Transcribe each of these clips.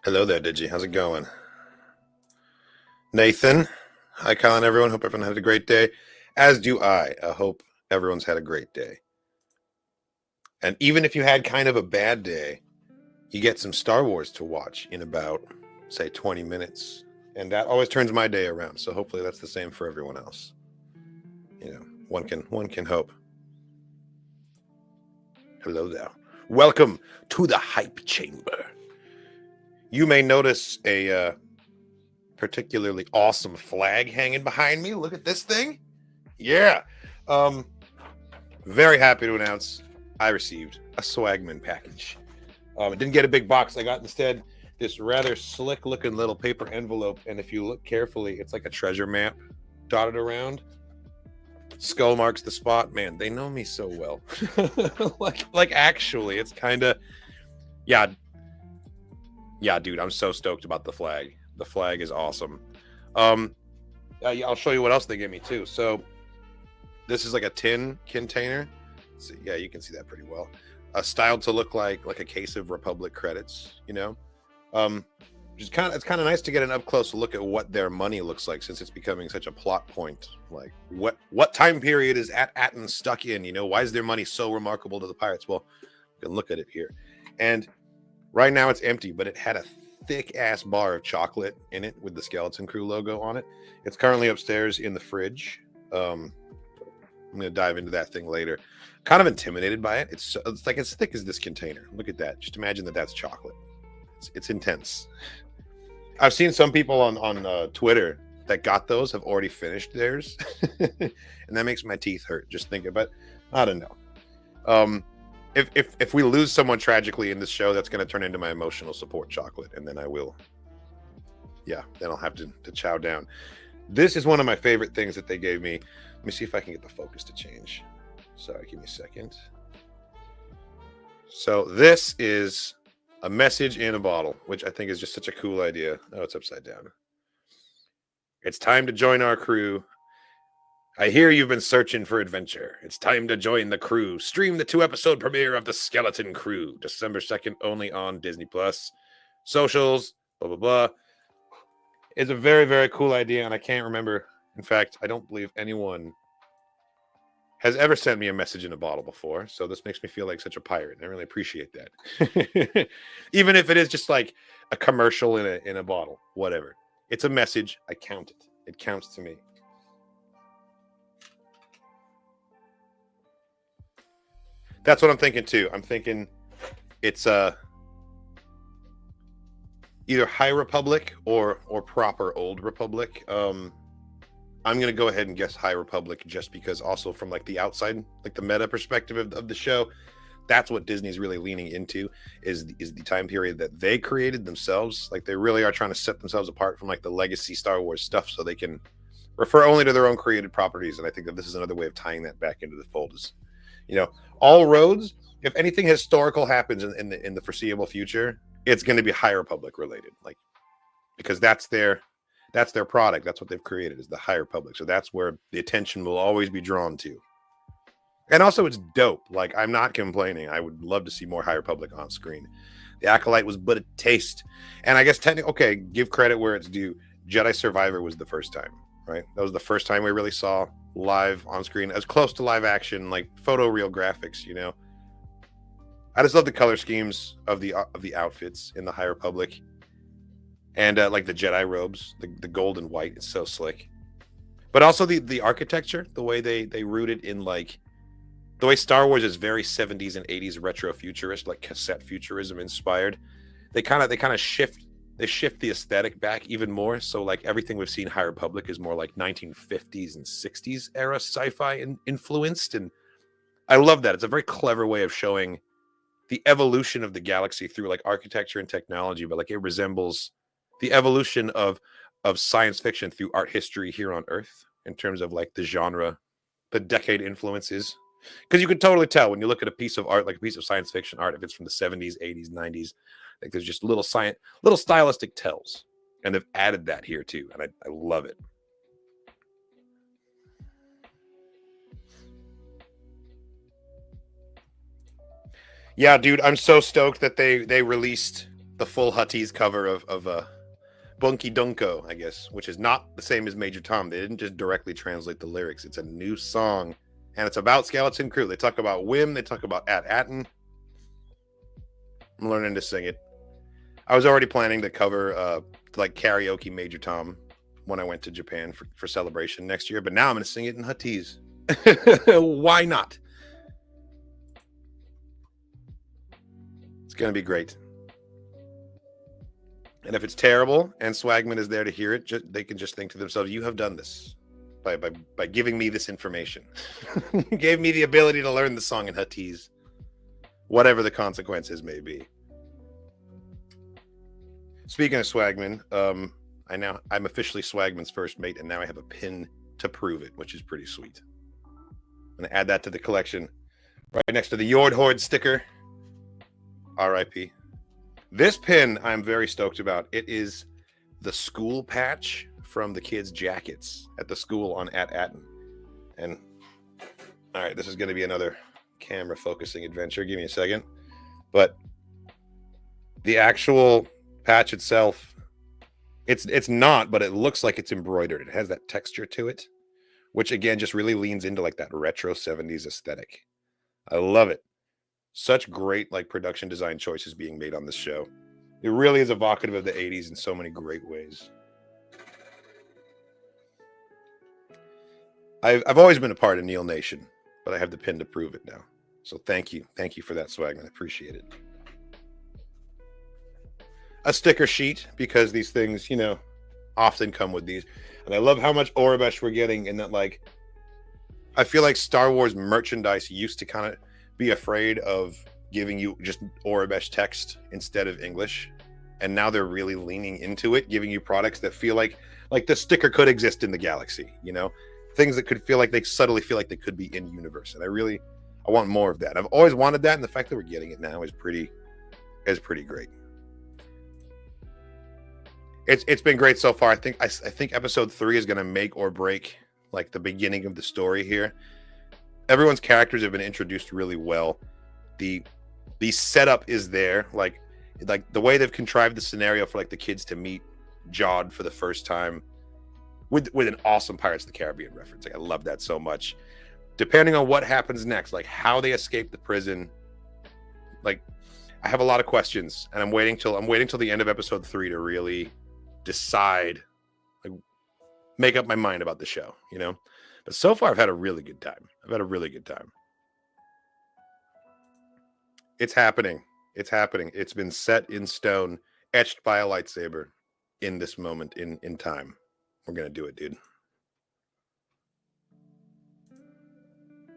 Hello there, Digi. How's it going? Nathan. Hi, Colin, everyone. Hope everyone had a great day. As do I. I hope everyone's had a great day. And even if you had kind of a bad day, you get some Star Wars to watch in about, say, 20 minutes. And that always turns my day around. So hopefully that's the same for everyone else. You know, one can hope. Hello there. Welcome to the Hype Chamber. You may notice a particularly awesome flag hanging behind me. Look at this thing. Yeah. Very happy to announce I received a Swagman package. I didn't get a big box. I got instead this rather slick looking little paper envelope. And if you look carefully, it's like a treasure map dotted around. Skull marks the spot. Man, they know me so well. like actually, it's kind of, yeah, dude, I'm so stoked about the flag. The flag is awesome. I'll show you what else they gave me too. So this is like a tin container. So, yeah, you can see that pretty well. Styled to look like a case of Republic credits, you know. It's kind of nice to get an up close look at what their money looks like, since it's becoming such a plot point. Like what time period is Atten stuck in? You know, why is their money so remarkable to the pirates? Well, you can look at it here, and right now it's empty, but it had a thick ass bar of chocolate in it with the Skeleton Crew logo on it. It's currently upstairs in the fridge. I'm gonna dive into that thing later. Kind of intimidated by it. It's like as thick as this container. Look at that. Just imagine that's chocolate. It's intense. I've seen some people on Twitter that got those have already finished theirs, and that makes my teeth hurt just thinking. But I don't know. If we lose someone tragically in this show, that's going to turn into my emotional support chocolate, and then I will. Yeah, then I'll have to chow down. This is one of my favorite things that they gave me. Let me see if I can get the focus to change. Sorry, give me a second. So this is a message in a bottle, which I think is just such a cool idea. Oh, it's upside down. It's time to join our crew. I hear you've been searching for adventure. It's time to join the crew. Stream the 2-episode premiere of The Skeleton Crew, December 2nd, only on Disney+. Socials, blah, blah, blah. It's a very, very cool idea, and I can't remember. In fact, I don't believe anyone has ever sent me a message in a bottle before, so this makes me feel like such a pirate, and I really appreciate that. Even if it is just like a commercial in a bottle, whatever. It's a message. I count it. It counts to me. That's what I'm thinking too. I'm thinking it's either High Republic or proper Old Republic. I'm gonna go ahead and guess High Republic, just because also from like the outside, like the meta perspective of the show, that's what Disney's really leaning into is the time period that they created themselves. Like they really are trying to set themselves apart from like the legacy Star Wars stuff, so they can refer only to their own created properties. And I think that this is another way of tying that back into the fold. Is, you know, all roads. If anything historical happens in the foreseeable future, it's going to be High Republic related, like because that's their product. That's what they've created, is the High Republic. So that's where the attention will always be drawn to. And also, it's dope. Like, I'm not complaining. I would love to see more High Republic on screen. The Acolyte was but a taste. And I guess technically, okay, give credit where it's due. Jedi Survivor was the first time, right? That was the first time we really saw live on screen, as close to live action, like photoreal graphics, you know? I just love the color schemes of the outfits in the High Republic. And like the Jedi robes, the gold and white, it's so slick. But also the architecture, the way they rooted in like the way Star Wars is very 70s and 80s retro futurist, like cassette futurism inspired. They kind of shift the aesthetic back even more. So like everything we've seen High Republic is more like 1950s and 60s era sci-fi influenced, and I love that. It's a very clever way of showing the evolution of the galaxy through like architecture and technology, but like it resembles the evolution of science fiction through art history here on Earth in terms of like the genre, the decade influences. Because you can totally tell when you look at a piece of art, like a piece of science fiction art, if it's from the 70s, 80s, 90s, like there's just little stylistic tells. And they've added that here too. And I love it. Yeah, dude, I'm so stoked that they released the full Huttese cover of Bunky Dunko, I guess, which is not the same as Major Tom. They didn't just directly translate the lyrics. It's a new song, and it's about Skeleton Crew. They talk about Wim. They talk about Atten. I'm learning to sing it. I was already planning to cover like karaoke Major Tom when I went to Japan for Celebration next year, but now I'm going to sing it in Huttese. Why not? It's going to be great. And if it's terrible and Swagman is there to hear it, they can just think to themselves, you have done this by giving me this information. You gave me the ability to learn the song in Huttese, whatever the consequences may be. Speaking of Swagman, I'm officially Swagman's first mate, and now I have a pin to prove it, which is pretty sweet. I'm going to add that to the collection right next to the Yord Horde sticker. R.I.P. This pin I'm very stoked about. It is the school patch from the kids' jackets at the school on Atten. And all right, this is going to be another camera focusing adventure. Give me a second. But the actual patch itself, it's not, but it looks like it's embroidered. It has that texture to it, which again just really leans into like that retro 70s aesthetic. I love it. Such great like production design choices being made on this show. It really is evocative of the 80s in so many great ways. I've always been a part of Neil Nation, but I have the pin to prove it now. So thank you for that, Swagman. I appreciate it. A sticker sheet, because these things, often come with these. And I love how much Aurebesh we're getting in that, like, I feel like Star Wars merchandise used to kind of be afraid of giving you just Aurebesh text instead of English. And now they're really leaning into it, giving you products that feel like the sticker could exist in the galaxy, Things that could feel like they subtly feel like they could be in universe. And I want more of that. I've always wanted that, and the fact that we're getting it now is pretty great. It's been great so far. I think episode 3 is going to make or break like the beginning of the story here. Everyone's characters have been introduced really well. The setup is there, like the way they've contrived the scenario for like the kids to meet Jod for the first time with an awesome Pirates of the Caribbean reference. Like, I love that so much. Depending on what happens next, like how they escape the prison, like I have a lot of questions, and I'm waiting till the end of episode 3 to really decide, like, make up my mind about the show, But so far, I've had a really good time. It's happening. It's been set in stone, etched by a lightsaber in this moment in time. We're going to do it, dude.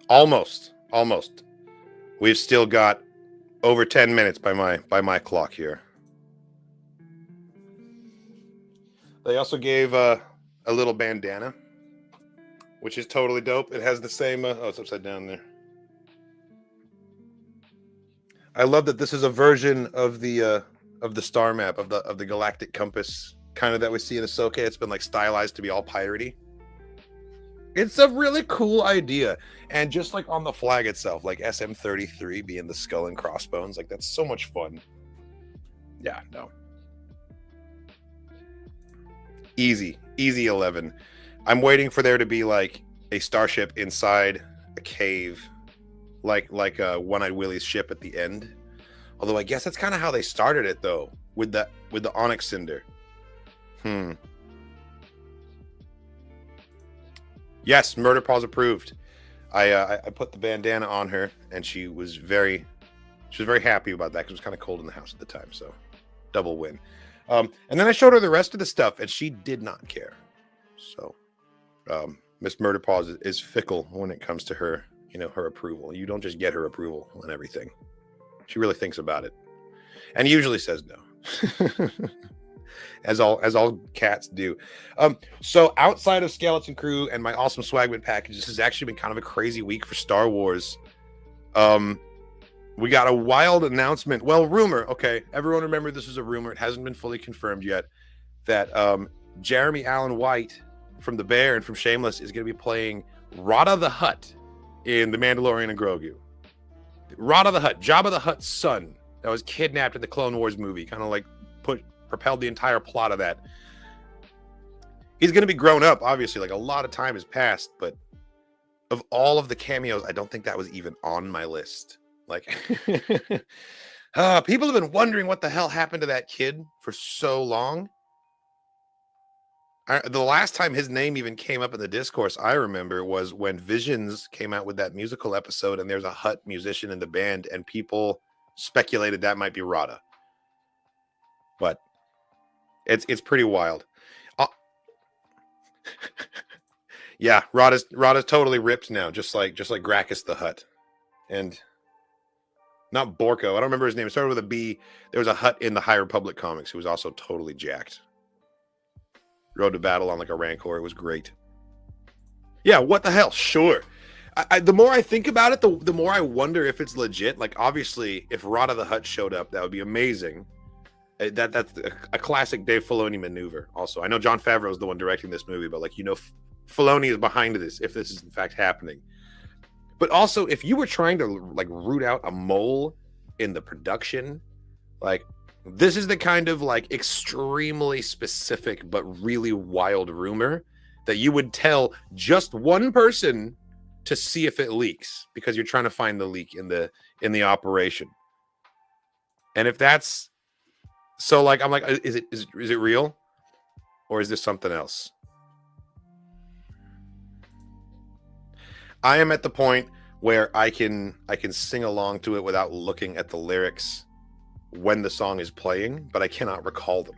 Almost. We've still got over 10 minutes by my clock here. They also gave a little bandana, which is totally dope. It has the same it's upside down there. I love that this is a version of the star map of the galactic compass kind of that we see in Ahsoka. It's been like stylized to be all piratey. It's a really cool idea. And just like on the flag itself, like SM-33 being the skull and crossbones, like that's so much fun. Yeah, no. Easy 11. I'm waiting for there to be like a starship inside a cave, like One-Eyed Willie's ship at the end. Although I guess that's kind of how they started it though, with the Onyx Cinder. Yes, Murder Paws approved. I put the bandana on her, and she was very happy about that because it was kind of cold in the house at the time. So, double win. And then I showed her the rest of the stuff, and she did not care. So, Miss Murder Paws is fickle when it comes to her, her approval. You don't just get her approval on everything. She really thinks about it, and usually says no. As all cats do. So outside of Skeleton Crew and my awesome Swagman package, this has actually been kind of a crazy week for Star Wars. We got a wild announcement. Well, rumor. Okay, everyone remember this is a rumor. It hasn't been fully confirmed yet. That Jeremy Allen White from The Bear and from Shameless is going to be playing Rada the Hutt in The Mandalorian and Grogu. Rada the Hutt, Jabba the Hutt's son, that was kidnapped in the Clone Wars movie, kind of like propelled the entire plot of that. He's going to be grown up, obviously, like a lot of time has passed, but of all of the cameos, I don't think that was even on my list. Like, people have been wondering what the hell happened to that kid for so long. The last time his name even came up in the discourse, I remember, was when Visions came out with that musical episode, and there's a Hutt musician in the band, and people speculated that might be Rada. But it's pretty wild. Yeah, Rada's totally ripped now, just like Gracchus the Hutt. And not Borko. I don't remember his name. It started with a B. There was a Hutt in the High Republic comics who was also totally jacked. Rode to battle on like a Rancor. It was great. Yeah, what the hell? Sure. The more I think about it, the more I wonder if it's legit. Like, obviously, if Rada the Hutt showed up, that would be amazing. That's a classic Dave Filoni maneuver. Also, I know Jon Favreau is the one directing this movie, but like, Filoni is behind this if this is in fact happening. But also, if you were trying to like root out a mole in the production, like, this is the kind of like extremely specific but really wild rumor that you would tell just one person to see if it leaks, because you're trying to find the leak in the operation. And if that's so, like, I'm like, is it real, or is this something else? I am at the point where I can sing along to it without looking at the lyrics when the song is playing, but I cannot recall them.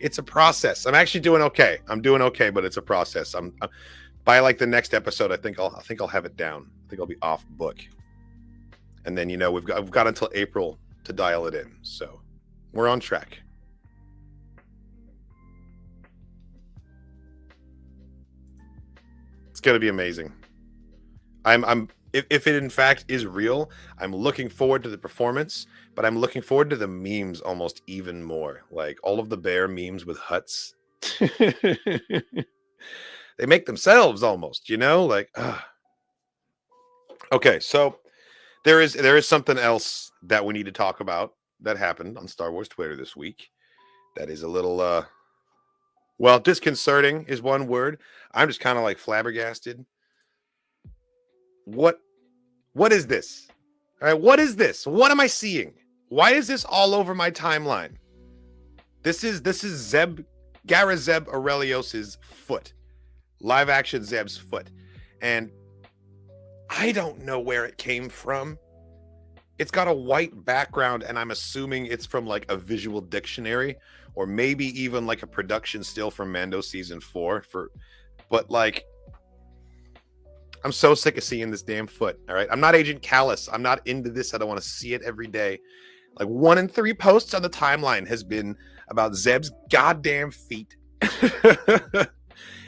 It's a process. I'm actually doing okay. I'm doing okay, but it's a process. I'm by like the next episode, I think I'll have it down. I think I'll be off book. And then, we've got until April to dial it in. So we're on track. It's going to be amazing. If it in fact is real, I'm looking forward to the performance, but I'm looking forward to the memes almost even more. Like all of the bear memes with Hutts. They make themselves almost, like, okay, so there is something else that we need to talk about that happened on Star Wars Twitter this week. That is a little disconcerting is one word. I'm just kind of like flabbergasted. What is this? All right, what is this? What am I seeing? Why is this all over my timeline? This is Gara Zeb Aurelios's foot. Live action Zeb's foot. And I don't know where it came from. It's got a white background, and I'm assuming it's from like a visual dictionary, or maybe even like a production still from Mando season 4. But like, I'm so sick of seeing this damn foot. All right, I'm not Agent Callus. I'm not into this. I don't want to see it every day. Like 1 in 3 posts on the timeline has been about Zeb's goddamn feet.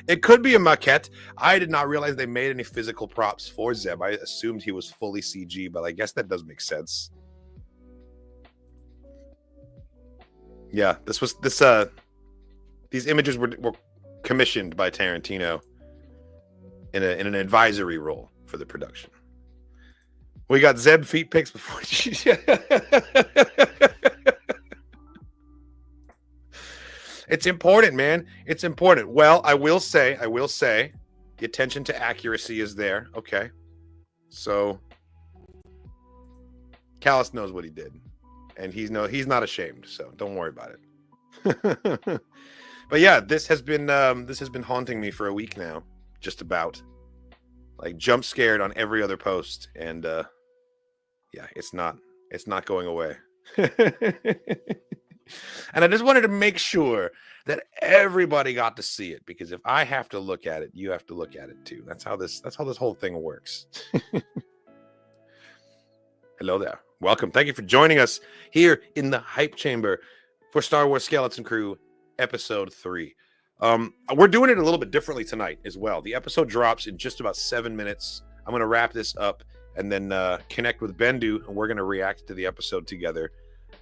It could be a maquette. I did not realize they made any physical props for Zeb. I assumed he was fully CG, but I guess that does make sense. Yeah, these images were commissioned by Tarantino in an advisory role for the production. We got Zeb feet pics before. It's important, man. It's important. Well, I will say, the attention to accuracy is there. Okay. So Callus knows what he did, and he's not ashamed. So don't worry about it. But yeah, this has been haunting me for a week now, just about. Like, jump scared on every other post, and yeah, it's not going away. And I just wanted to make sure that everybody got to see it, because if I have to look at it, you have to look at it too. That's how this whole thing works. Hello there. Welcome. Thank you for joining us here in the Hype Chamber for Star Wars Skeleton Crew episode 3. We're doing it a little bit differently tonight as well. The episode drops in just about 7 minutes. I'm going to wrap this up and then connect with Bendu, and we're going to react to the episode together.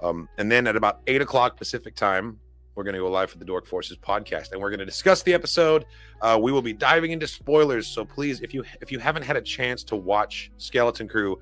And then at about 8 o'clock Pacific time, we're going to go live for the Dork Forces podcast, and we're going to discuss the episode. We will be diving into spoilers, so please, if you haven't had a chance to watch Skeleton Crew,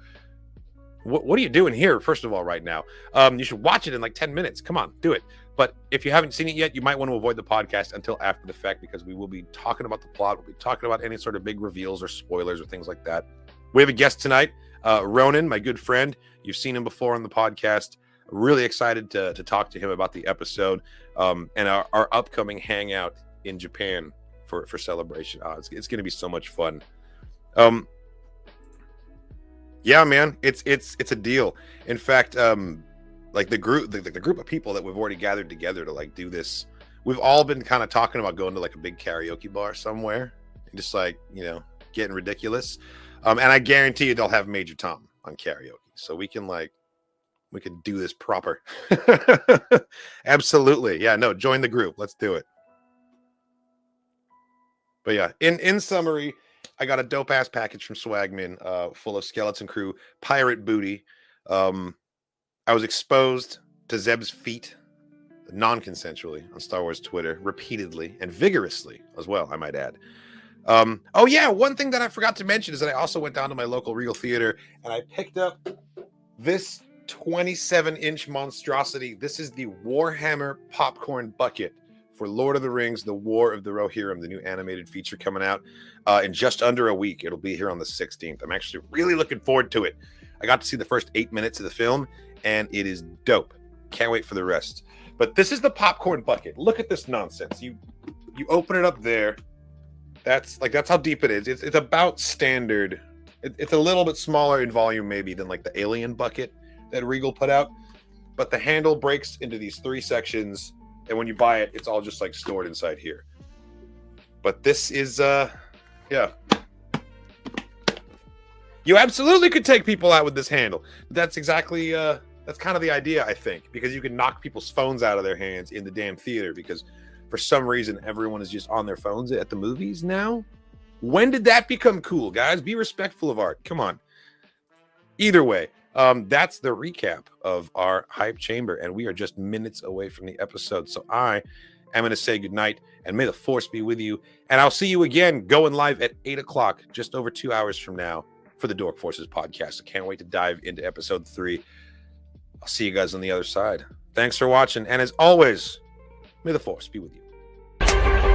what are you doing here, first of all, right now? You should watch it in like 10 minutes. Come on, do it. But if you haven't seen it yet, you might want to avoid the podcast until after the fact, because we will be talking about the plot. We'll be talking about any sort of big reveals or spoilers or things like that. We have a guest tonight, Ronan, my good friend. You've seen him before on the podcast. Really excited to talk to him about the episode and our upcoming hangout in Japan for Celebration. It's going to be so much fun. Yeah, man, it's a deal. In fact, like the group of people that we've already gathered together to like do this, we've all been kind of talking about going to like a big karaoke bar somewhere and just like, you know, getting ridiculous. And I guarantee you they'll have Major Tom on karaoke, so we can do this proper. Absolutely, yeah. No, join the group. Let's do it. But yeah, in summary, I got a dope ass package from Swagman, full of Skeleton Crew pirate booty. I was exposed to Zeb's feet non-consensually on Star Wars Twitter repeatedly and vigorously as well, I might add. Oh yeah, one thing that I forgot to mention is that I also went down to my local Regal Theater and I picked up this 27-inch monstrosity. This is the Warhammer popcorn bucket for Lord of the Rings, The War of the Rohirrim, the new animated feature coming out in just under a week. It'll be here on the 16th. I'm actually really looking forward to it. I got to see the first 8 minutes of the film, and it is dope. Can't wait for the rest. But this is the popcorn bucket. Look at this nonsense. You open it up there. That's how deep it is. It's about standard. It's a little bit smaller in volume maybe than like the Alien bucket that Regal put out. But the handle breaks into these 3 sections. And when you buy it, it's all just like stored inside here. But this is, yeah. You absolutely could take people out with this handle. That's exactly, that's kind of the idea, I think. Because you can knock people's phones out of their hands in the damn theater. Because for some reason, everyone is just on their phones at the movies now. When did that become cool, guys? Be respectful of art. Come on. Either way. That's the recap of our hype chamber, and we are just minutes away from the episode. So I am going to say goodnight, and may the force be with you. And I'll see you again going live at 8 o'clock, just over 2 hours from now, for the Dork Forces podcast. I can't wait to dive into episode 3. I'll see you guys on the other side. Thanks for watching, and as always, may the force be with you.